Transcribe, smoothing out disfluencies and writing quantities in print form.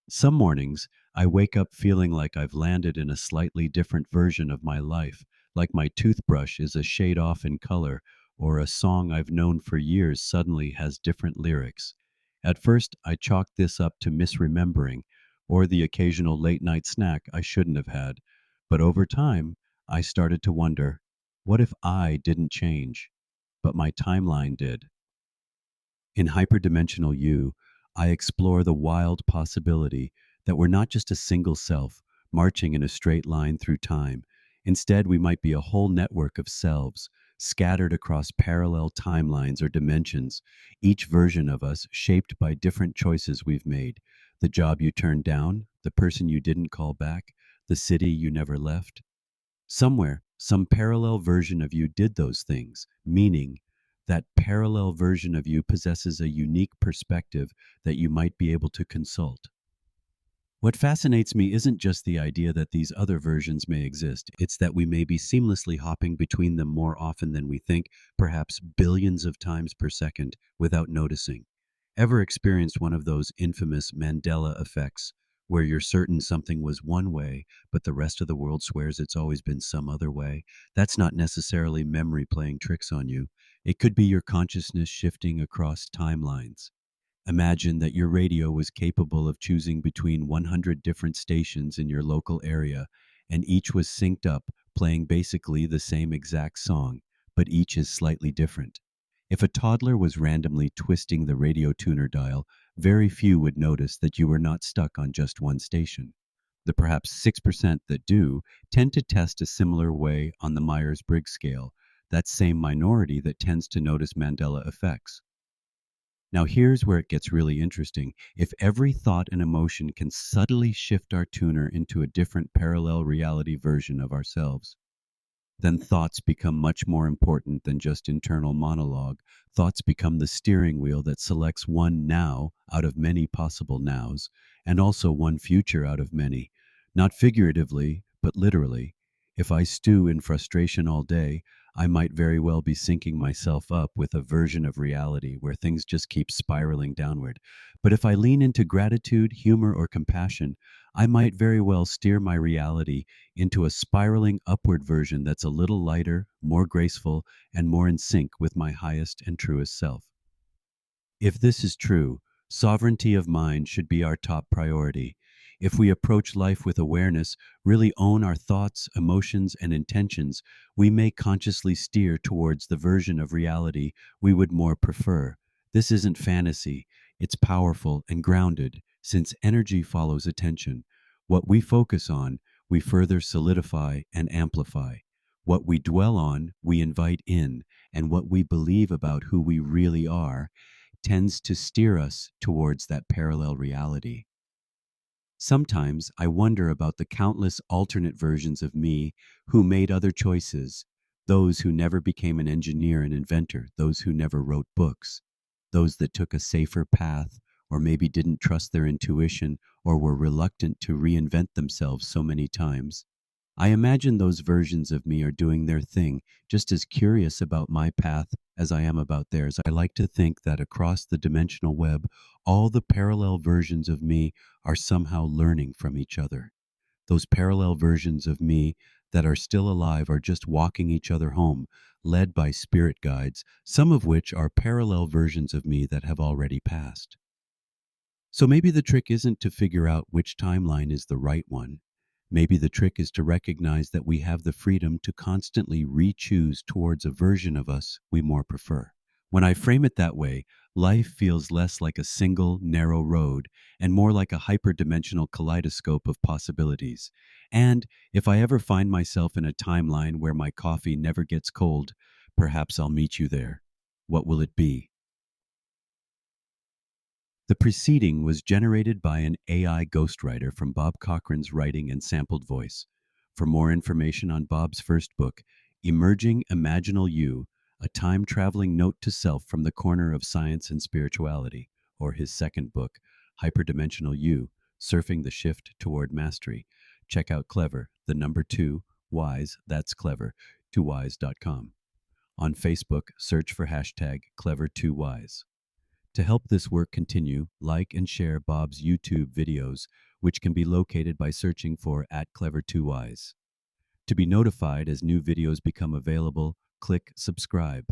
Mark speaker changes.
Speaker 1: Some mornings, I wake up feeling like I've landed in a slightly different version of my life, like my toothbrush is a shade off in color, or a song I've known for years suddenly has different lyrics. At first, I chalked this up to misremembering, or the occasional late night snack I shouldn't have had. But over time, I started to wonder, what if I didn't change, but my timeline did? In Hyperdimensional You, I explore the wild possibility that we're not just a single self marching in a straight line through time. Instead, we might be a whole network of selves scattered across parallel timelines or dimensions, each version of us shaped by different choices we've made. The job you turned down, the person you didn't call back, the city you never left. Somewhere, some parallel version of you did those things, meaning that parallel version of you possesses a unique perspective that you might be able to consult. What fascinates me isn't just the idea that these other versions may exist, it's that we may be seamlessly hopping between them more often than we think, perhaps billions of times per second, without noticing. Ever experienced one of those infamous Mandela effects, where you're certain something was one way, but the rest of the world swears it's always been some other way? That's not necessarily memory playing tricks on you. It could be your consciousness shifting across timelines. Imagine that your radio was capable of choosing between 100 different stations in your local area, and each was synced up, playing basically the same exact song, but each is slightly different. If a toddler was randomly twisting the radio tuner dial, very few would notice that you were not stuck on just one station. The perhaps 6% that do tend to test a similar way on the Myers Briggs scale, that same minority that tends to notice Mandela effects. Now, here's where it gets really interesting. If every thought and emotion can subtly shift our tuner into a different parallel reality version of ourselves, then thoughts become much more important than just internal monologue. Thoughts become the steering wheel that selects one now out of many possible nows, and also one future out of many. Not figuratively, but literally. If I stew in frustration all day, I might very well be syncing myself up with a version of reality where things just keep spiraling downward. But if I lean into gratitude, humor, or compassion, I might very well steer my reality into a spiraling upward version that's a little lighter, more graceful, and more in sync with my highest and truest self. If this is true, sovereignty of mind should be our top priority. If we approach life with awareness, really own our thoughts, emotions, and intentions, we may consciously steer towards the version of reality we would more prefer. This isn't fantasy, it's powerful and grounded, since energy follows attention. What we focus on, we further solidify and amplify. What we dwell on, we invite in, and what we believe about who we really are tends to steer us towards that parallel reality. Sometimes I wonder about the countless alternate versions of me who made other choices, those who never became an engineer and inventor, those who never wrote books, those that took a safer path, or maybe didn't trust their intuition, or were reluctant to reinvent themselves so many times. I imagine those versions of me are doing their thing, just as curious about my path as I am about theirs. I like to think that across the dimensional web, all the parallel versions of me are somehow learning from each other. Those parallel versions of me that are still alive are just walking each other home, led by spirit guides, some of which are parallel versions of me that have already passed. So maybe the trick isn't to figure out which timeline is the right one. Maybe the trick is to recognize that we have the freedom to constantly re-choose towards a version of us we more prefer. When I frame it that way, life feels less like a single, narrow road and more like a hyperdimensional kaleidoscope of possibilities. And if I ever find myself in a timeline where my coffee never gets cold, perhaps I'll meet you there. What will it be? The preceding was generated by an AI ghostwriter from Bob Cochran's writing and sampled voice. For more information on Bob's first book, Emerging Imaginal You, a time traveling note to self from the corner of science and spirituality, or his second book, Hyperdimensional You, Surfing the Shift Toward Mastery, check out Clever, the number 2, Wise, that's clever, 2wise.com. On Facebook, search for hashtag Clever2Wise. To help this work continue, like and share Bob's YouTube videos, which can be located by searching for @Clever2Eyes. To be notified as new videos become available, click subscribe.